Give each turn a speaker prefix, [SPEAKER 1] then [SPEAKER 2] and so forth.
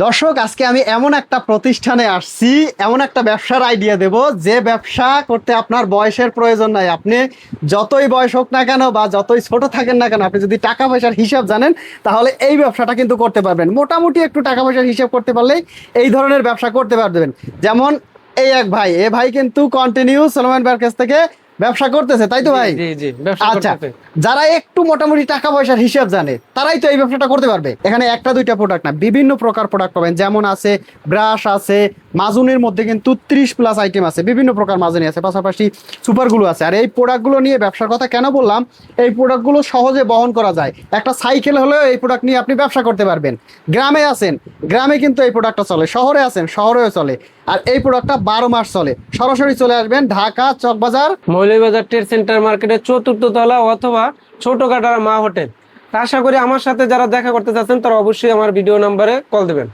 [SPEAKER 1] দর্শক, আজকে আমি এমন একটা প্রতিষ্ঠানে আসছি, এমন একটা ব্যবসার আইডিয়া দেব যে ব্যবসা করতে আপনার বয়সের প্রয়োজন নাই। আপনি যতই বয়স হোক না কেন বা যতই ছোট থাকেন না কেন, আপনি যদি টাকা পয়সার হিসাব জানেন তাহলে এই ব্যবসাটা কিন্তু করতে পারবেন। মোটামুটি একটু টাকা পয়সার হিসাব করতে পারলেই এই ধরনের ব্যবসা করতে পারবেন। যেমন এই এক ভাই, এ ভাই কিন্তু কন্টিনিউ সলোমন ভাইয়ের কাছ থেকে ব্যবসা করতেছে, তাই তো ভাই?
[SPEAKER 2] জি জি ব্যবসা
[SPEAKER 1] আচ্ছা,
[SPEAKER 2] করতেছে।
[SPEAKER 1] যারা একটু মোটামুটি টাকা পয়সার হিসাব জানে তারাই তো এই ব্যবসাটা করতে পারবে। এখানে একটা দুইটা প্রোডাক্ট না, বিভিন্ন প্রকার প্রোডাক্ট পাবেন। যেমন আছে ব্রাশ আছে, মাজুনের মধ্যে কিন্তু 30+ আইটেম আছে, বিভিন্ন প্রকার মাজুনি আছে, পাশাপাশি সুপারগুলো আছে। আর এই প্রোডাক্টগুলো নিয়ে ব্যবসার কথা কেন বললাম, এই প্রোডাক্টগুলো সহজে বহন করা যায়। একটা সাইকেল হলেও এই প্রোডাক্ট নিয়ে আপনি ব্যবসা করতে পারবেন। গ্রামে আছেন, গ্রামে কিন্তু এই প্রোডাক্টটা চলে। শহরে আছেন, শহরেও চলে। আর এই প্রোডাক্টটা 12 মাস চলে। সরাসরি চলে আসবেন ঢাকা চকবাজার
[SPEAKER 2] মৌলভীবাজার ট্রেড সেন্টার মার্কেটের 4র্থ তলা অথবা ছোট কাটার মা হোটেল। আশা করি আমার সাথে যারা দেখা করতে চাচ্ছেন তারা অবশ্যই আমার ভিডিও নাম্বারে কল দেবেন।